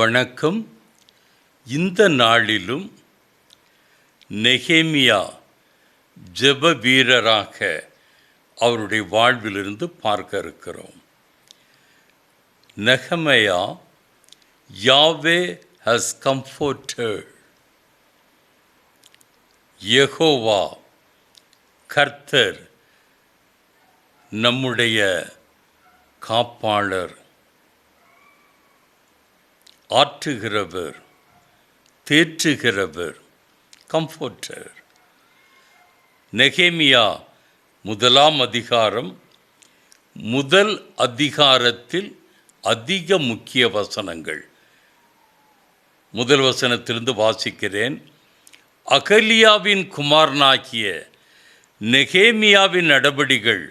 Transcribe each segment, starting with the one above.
வணக்கம். இந்த நாளிலும் நெகேமியா ஜெப வீரராக அவருடைய வாழ்விலிருந்து பார்க்க இருக்கிறோம். நெகேமியா, யாவே has comforted. யெகோவா கர்த்தர் நம்முடைய காப்பாளர், ஆற்றுகிறவர், தேற்றுகிறவர், கம்ஃபோர்டர். நெகேமியா முதலாம் அதிகாரம், முதல் அதிகாரத்தில் அதிக முக்கிய வசனங்கள். முதல் வசனத்திலிருந்து வாசிக்கிறேன். அகலியாவின் குமாரனாகிய நெகேமியாவின் நடபடிகள்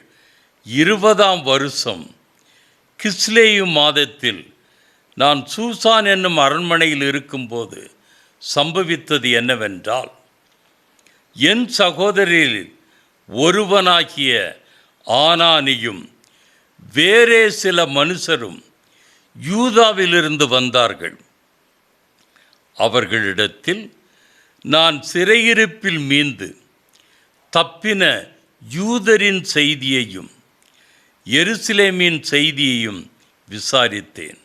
20ஆம் வருஷம் கிஸ்லேயு மாதத்தில் நான் சூசான் என்னும் அரண்மனையில் இருக்கும்போது சம்பவித்தது என்னவென்றால், என் சகோதரில் ஒருவனாகிய ஆனானியும் வேறே சில மனுஷரும் யூதாவிலிருந்து வந்தார்கள். அவர்களிடத்தில் நான் சிறையிருப்பில் மீந்து தப்பின யூதரின் செய்தியையும் எருசலேமின் செய்தியையும் விசாரித்தேன்.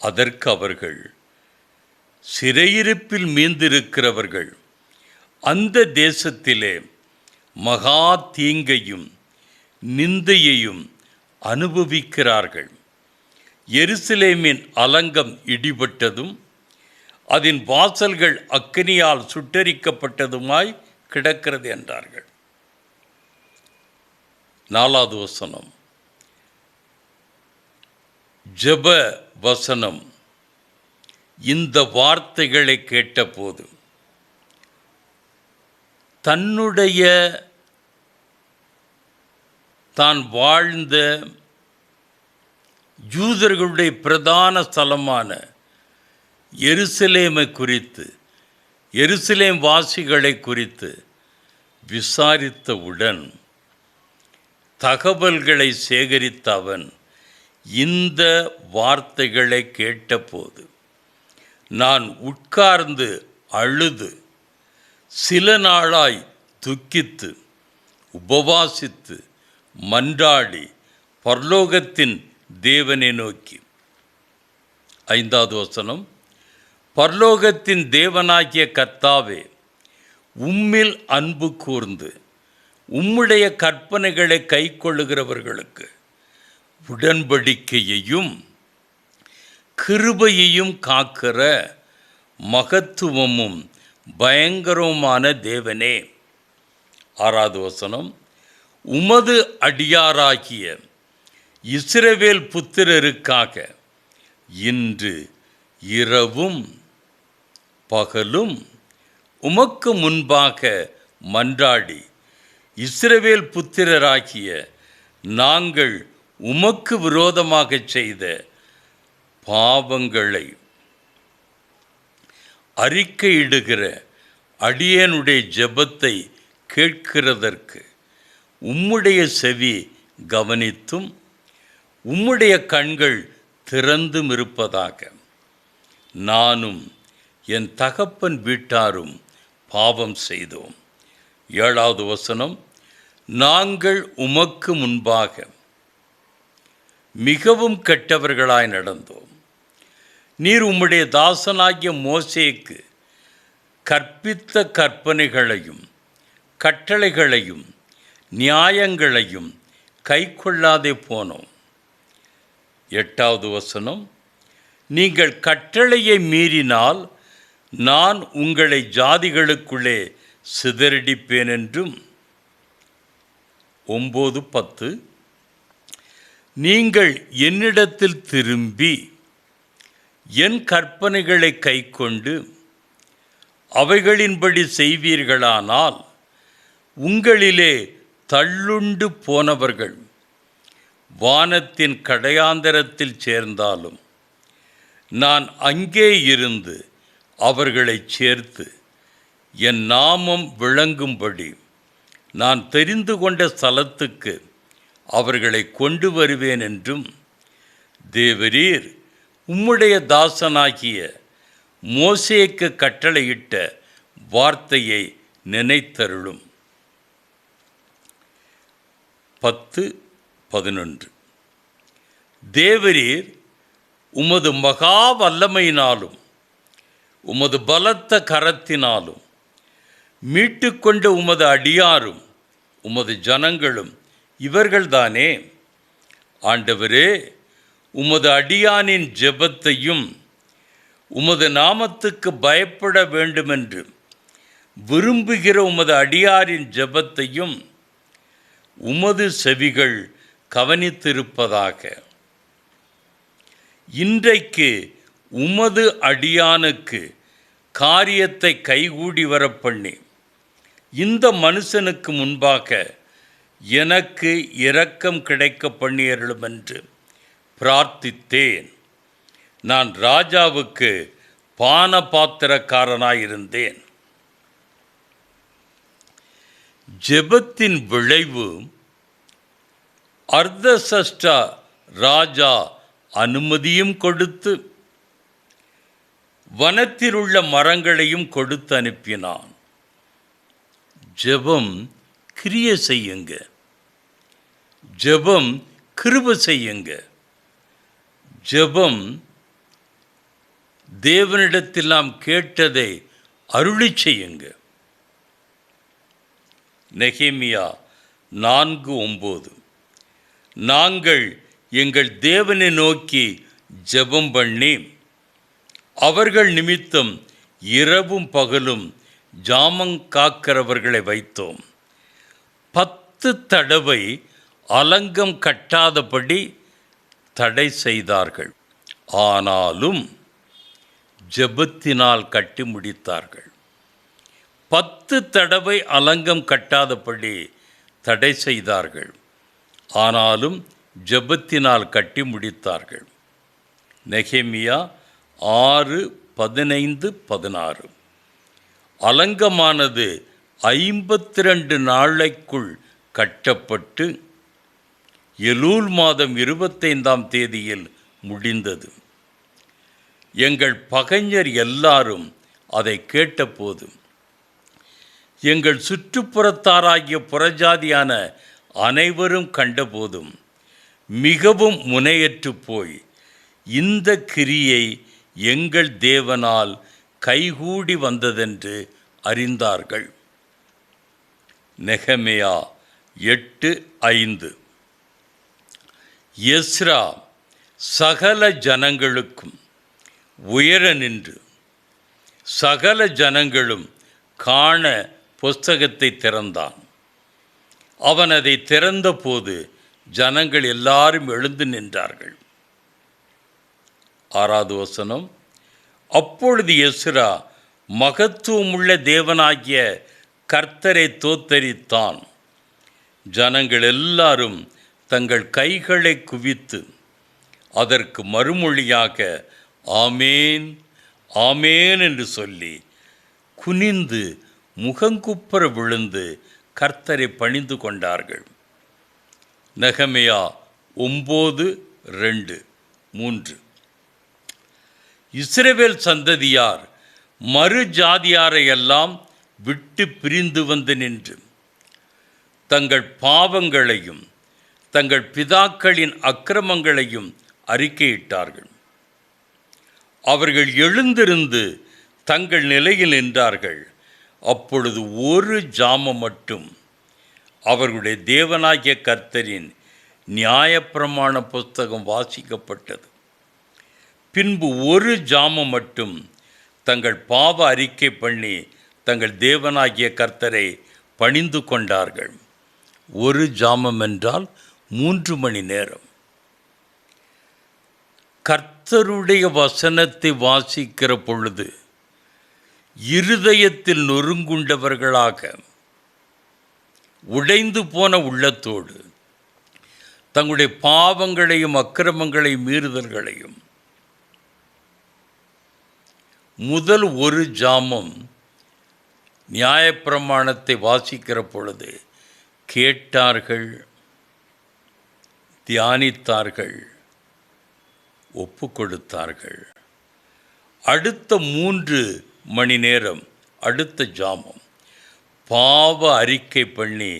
அதற்கு அவர்கள், சிறையிருப்பில் மீந்திருக்கிறவர்கள் அந்த தேசத்திலே மகா தீங்கையும் நிந்தையையும் அனுபவிக்கிறார்கள். எருசலேமின் அலங்கம் இடிபட்டதும் அதன் வாசல்கள் அக்கினியால் சுட்டரிக்கப்பட்டதுமாய் கிடக்கிறது என்றார்கள். 4வது வசனம், ஜெப வசனம். இந்த வார்த்தைகளை கேட்டபோது தன்னுடைய தான் வாழ்ந்த யூதர்களுடைய பிரதான ஸ்தலமான எருசலேமை குறித்து, எருசலேம் வாசிகளை குறித்து விசாரித்தவுடன் தகவல்களை சேகரித்த அவன் இந்த வார்த்தைகளை கேட்டபோது, நான் உட்கார்ந்து அழுது சில நாளாய் துக்கித்து உபவாசித்து மன்றாடி பரலோகத்தின் தேவனை நோக்கி. 5வது வசனம், பரலோகத்தின் தேவனாகிய கர்த்தாவே, உம்மில் அன்பு கூர்ந்து உம்முடைய கற்பனைகளை கைக்கொள்ளுகிறவர்களுக்கு உடன்படிக்கையையும் கிருபையையும் காக்கிற மகத்துவமும் பயங்கரமான தேவனே. 6வது வசனம், உமது அடியாராகிய இஸ்ரவேல் புத்திரருக்காக இன்று இரவும் பகலும் உமக்கு முன்பாக மன்றாடி இஸ்ரவேல் புத்திரராகிய நாங்கள் உமக்கு விரோதமாக செய்த பாவங்களை அறிக்கையிடுகிற அடியேனுடைய ஜெபத்தை கேட்கிறதற்கு உம்முடைய செவி கவனித்தும் உம்முடைய கண்கள் திறந்தும் இருப்பதாக. நானும் என் தகப்பன் வீட்டாரும் பாவம் செய்தோம். 7வது வசனம், நாங்கள் உமக்கு முன்பாக மிகவும் கெட்டவர்களாய் நடந்தோம். நீர் உம்முடைய தாசனாகிய மோசேக்கு கற்பித்த கற்பனைகளையும் கட்டளைகளையும் நியாயங்களையும் கைக்கொள்ளாதே போனோம். 8வது வசனம், நீங்கள் கட்டளையை மீறினால் நான் உங்களை ஜாதிகளுக்குள்ளே சிதறடிப்பேன் என்றும். 9, 10, நீங்கள் என்னிடத்தில் திரும்பி என் கற்பனைகளை கைக்கொண்டு அவைகளின்படி செய்வீர்களானால் உங்களிலே தள்ளுண்டு போனவர்கள் வானத்தின் கடையாந்தரத்தில் சேர்ந்தாலும் நான் அங்கே இருந்து அவர்களை சேர்த்து என் நாமம் விளங்கும்படி நான் தெரிந்து கொண்ட ஸ்தலத்துக்கு அவர்களை கொண்டு வருவேன் என்றும், தேவரீர் உம்முடைய தாசனாகிய மோசேக்கு கட்டளையிட்ட வார்த்தையை நினைத்தருளும். 10:11 தேவரீர் உமது மகா வல்லமையினாலும் உமது பலத்த கரத்தினாலும் மீட்டுக்கொண்ட உமது அடியாரும் உமது ஜனங்களும் இவர்கள்தானே. ஆண்டவரே, உமது அடியானின் ஜெபத்தையும் உமது நாமத்துக்கு பயப்பட வேண்டுமென்று விரும்புகிற உமது அடியாரின் ஜெபத்தையும் உமது செவிகள் கவனித்திருப்பதாக. இன்றைக்கு உமது அடியானுக்கு காரியத்தை கைகூடி வரப்பண்ணி இந்த மனுஷனுக்கு முன்பாக எனக்கு இரக்கம் கிடைக்க பண்ணியருளும் என்று பிரார்த்தித்தேன். நான் ராஜாவுக்கு பான பாத்திரக்காரனாயிருந்தேன். ஜெபத்தின் விளைவு அர்தசஷ்டா ராஜா அனுமதியும் கொடுத்து வனத்தில் உள்ள மரங்களையும் கொடுத்து அனுப்பினான். ஜெபம் கிரியை செய்யுங்க, ஜெபம் கிருபை செய்யுங்க, ஜெபம் தேவனிடத்தில் நாம் கேட்டதை அருளி செய்யுங்க. நெகேமியா 4:9 நாங்கள் எங்கள் தேவனை நோக்கி ஜெபம் பண்ணி அவர்கள் நிமித்தம் இரவும் பகலும் ஜாமம் காக்கிறவர்களை வைத்தோம். 10 தடவை அலங்கம் கட்டாதபடி தடை செய்தார்கள். ஆனாலும் ஜெபத்தினால் கட்டி முடித்தார்கள். 10 தடவை அலங்கம் கட்டாதபடி தடை செய்தார்கள். ஆனாலும் ஜெபத்தினால் கட்டி முடித்தார்கள். நெகேமியா 6:15-16 அலங்கமானது 52 நாளைக்குள் கட்டப்பட்டு எலூல் மாதம் 25ஆம் தேதியில் முடிந்தது. எங்கள் பகைஞர் எல்லாரும் அதை கேட்டபோது எங்கள் சுற்றுப்புறத்தாராகிய புறஜாதியான அனைவரும் கண்டபோதும் மிகவும் முனையற்று போய் இந்த கிரியை எங்கள் தேவனால் கைகூடி வந்ததென்று அறிந்தார்கள். நெகேமியா 8:5 எஸ்ரா சகல ஜனங்களுக்கும் உயர நின்று சகல ஜனங்களும் காண புஸ்தகத்தை திறந்தான். அவன் அதை திறந்தபோது ஜனங்கள் எல்லாரும் எழுந்து நின்றார்கள். 6வது வசனம் அப்பொழுது எஸ்ரா மகத்துவமுள்ள தேவனாகிய கர்த்தரை தோத்தரித்தான். ஜனங்கள் எல்லாரும் தங்கள் கைகளை குவித்து அதற்கு மறுமொழியாக ஆமேன் ஆமேன் என்று சொல்லி குனிந்து முகங்குப்புற விழுந்து கர்த்தரை பணிந்து கொண்டார்கள். நெகேமியா 9:2-3 இஸ்ரவேல் சந்ததியார் மறு ஜாதியாரையெல்லாம் விட்டு பிரிந்து வந்து நின்று தங்கள் பாவங்களையும் தங்கள் பிதாக்களின் அக்கிரமங்களையும் அறிக்கையிட்டார்கள். அவர்கள் எழுந்திருந்து தங்கள் நிலையில் நின்றார்கள். அப்பொழுது ஒரு ஜாமம் மட்டும் அவர்களுடைய தேவனாகிய கர்த்தரின் நியாயப்பிரமாண புஸ்தகம் வாசிக்கப்பட்டது. பின்பு ஒரு ஜாமம் மட்டும் தங்கள் பாவ அறிக்கை பண்ணி தங்கள் தேவனாகிய கர்த்தரை பணிந்து கொண்டார்கள். ஒரு ஜாமம் என்றால் 3 மணி நேரம். கர்த்தருடைய வசனத்தை வாசிக்கிற பொழுது இருதயத்தில் நொறுங்குண்டவர்களாக உடைந்து போன உள்ளத்தோடு தங்களுடைய பாவங்களையும் அக்கிரமங்களையும் மீறுதல்களையும் முதல் ஒரு ஜாமம் நியாயப்பிரமாணத்தை வாசிக்கிற பொழுது கேட்டார்கள், தியானித்தார்கள், ஒப்பு கொடுத்தார்கள். அடுத்த 3 மணி நேரம், அடுத்த ஜாமம் பாவ அறிக்கை பண்ணி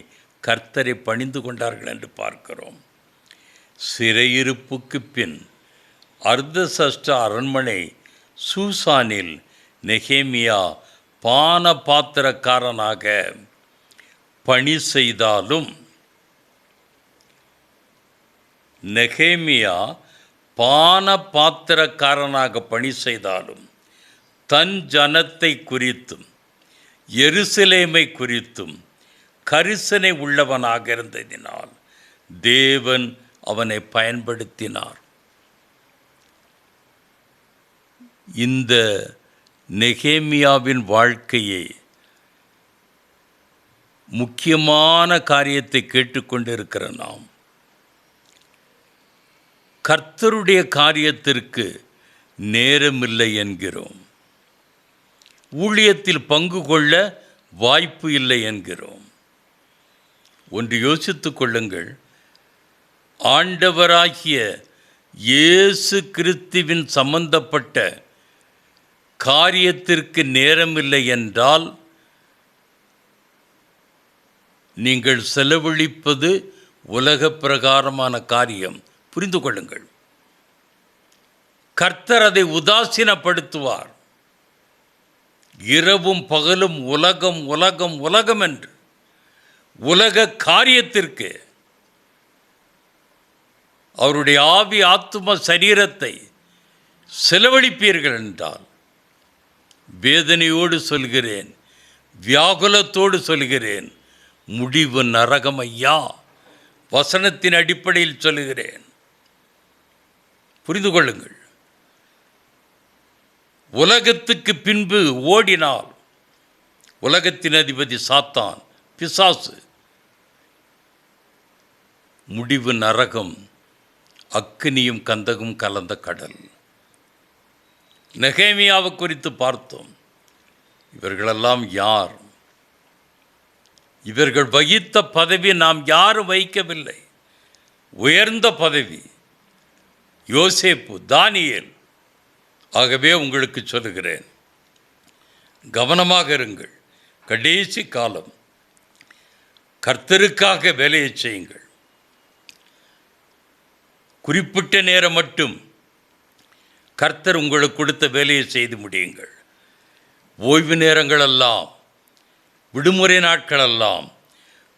கர்த்தரை பணிந்து கொண்டார்கள் என்று பார்க்கிறோம். சிறையிருப்புக்கு பின் அர்தசஷ்ட அரண்மனை சூசானில் நெகேமியா பான பாத்திரக்காரனாக பணி செய்தாலும் தன் ஜனத்தை குறித்தும் எருசலேமை குறித்தும் கரிசனை உள்ளவனாக இருந்ததினால் தேவன் அவனை பயன்படுத்தினார். இந்த நெகேமியாவின் வாழ்க்கையை முக்கியமான காரியத்தை கேட்டுக்கொண்டிருக்கிற நாம் கர்த்தருடைய காரியத்திற்கு நேரமில்லை என்கிறோம். ஊழியத்தில் பங்கு கொள்ள வாய்ப்பு இல்லை என்கிறோம். ஒன்று யோசித்துக் கொள்ளுங்கள். ஆண்டவராகிய இயேசு கிறிஸ்துவின் சம்பந்தப்பட்ட காரியத்திற்கு நேரமில்லை என்றால் நீங்கள் செலவழிப்பது உலக பிரகாரமான காரியம். புரிந்து கொள்ளுங்கள். கர்த்தர் அதை உதாசீனப்படுத்துவார். இரவும் பகலும் உலகம் உலகம் உலகம் என்று உலக காரியத்திற்கு அவருடைய ஆவி ஆத்தும சரீரத்தை செலவழிப்பீர்கள் என்றால் வேதனையோடு சொல்கிறேன், வியாகுலத்தோடு சொல்கிறேன், முடிவு நரகம் ஐயா. வசனத்தின் அடிப்படையில் சொல்லுகிறேன். புரிந்து கொள்ளுங்கள். உலகத்துக்கு பின்பு ஓடினால் உலகத்தின் அதிபதி சாத்தான், பிசாசு, முடிவு நரகம், அக்கினியும் கந்தகும் கலந்த கடல். நெகேமியாவை குறித்து பார்த்தோம். இவர்களெல்லாம் யார்? இவர்கள் வகித்த பதவி நாம் யாரும் வகிக்கவில்லை. உயர்ந்த பதவி. யோசேப்பு, தானியேல். ஆகவே உங்களுக்கு சொல்லுகிறேன், கவனமாக இருங்கள். கடைசி காலம். கர்த்தருக்காக வேலையை செய்யுங்கள். குறிப்பிட்ட நேரம் மட்டும் கர்த்தர் உங்களுக்கு கொடுத்த வேலையை செய்து முடியுங்கள். ஓய்வு நேரங்களெல்லாம், விடுமுறை நாட்களெல்லாம்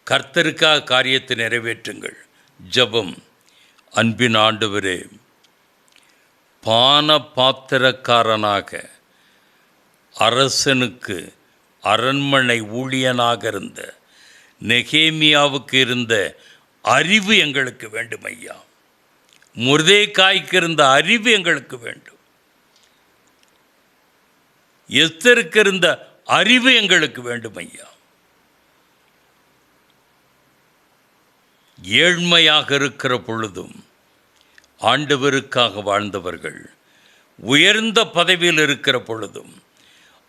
கர்த்தருக்காக காரியத்தை நிறைவேற்றுங்கள். ஜெபம். அன்பின் ஆண்டவரே, பான பாத்திரக்காரனாக அரசனுக்கு அரண்மனை ஊழியனாக இருந்த நெகேமியாவுக்கு இருந்த அறிவு எங்களுக்கு வேண்டும் ஐயா. மொர்தெகாய்க்கு இருந்த அறிவு எங்களுக்கு வேண்டும். எஸ்தருக்கு இருந்த அறிவு எங்களுக்கு வேண்டும் ஐயா. ஏழ்மையாக இருக்கிற பொழுதும் ஆண்டவருக்காக வாழ்ந்தவர்கள், உயர்ந்த பதவியில் இருக்கிற பொழுதும்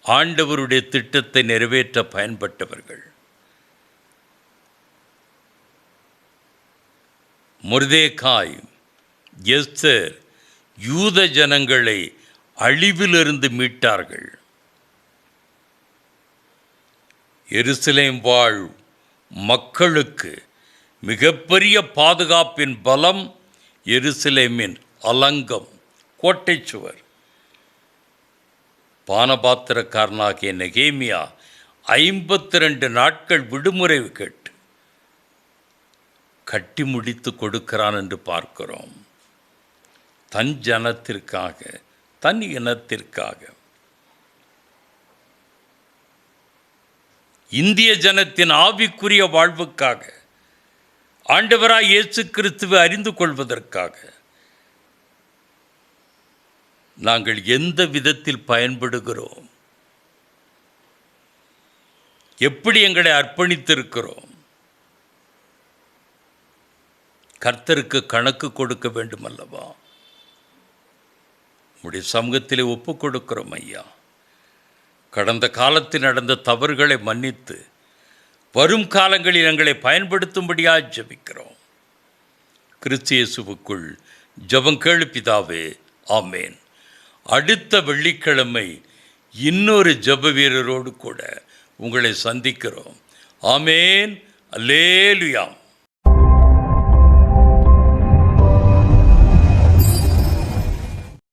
ஆண்டவருடைய திட்டத்தை நிறைவேற்ற பயன்பட்டவர்கள். மொர்தெகாய், எஸ்தர் யூத ஜனங்களை அழிவிலிருந்து மீட்டார்கள். எருசலேம் வாழ் மக்களுக்கு மிகப்பெரிய பாதுகாப்பின் பலம் எருசலேமின் அலங்கம், கோட்டை சுவர். பானபாத்திரக்காரனாகிய நெகேமியா 52 நாட்கள் விடுமுறை கேட்டு கட்டி முடித்து கொடுக்கிறான் என்று பார்க்கிறோம். தன் ஜனத்திற்காக, தன் இனத்திற்காக. இந்திய ஜனத்தின் ஆவிக்குரிய வாழ்வுக்காக, ஆண்டவராய் இயேசு கிறிஸ்துவை அறிந்து கொள்வதற்காக நாங்கள் எந்த விதத்தில் பயன்படுகிறோம்? எப்படி எங்களை அர்ப்பணித்திருக்கிறோம்? கர்த்தருக்கு கணக்கு கொடுக்க வேண்டும் அல்லவா? உடைய சமூகத்திலே ஒப்பு கொடுக்கிறோம் ஐயா. கடந்த காலத்தில் நடந்த தவறுகளை மன்னித்து வரும் காலங்களில் எங்களை பயன்படுத்தும்படியாக ஜெபிக்கிறோம். கிறிஸ்து இயேசுவுக்குள் ஜெபம் கேளு பிதாவே. ஆமேன். அடுத்த வெள்ளிக்கிழமை இன்னொரு ஜெப வீரரோடு கூட உங்களை சந்திக்கிறோம். ஆமேன். அல்லேலுயா.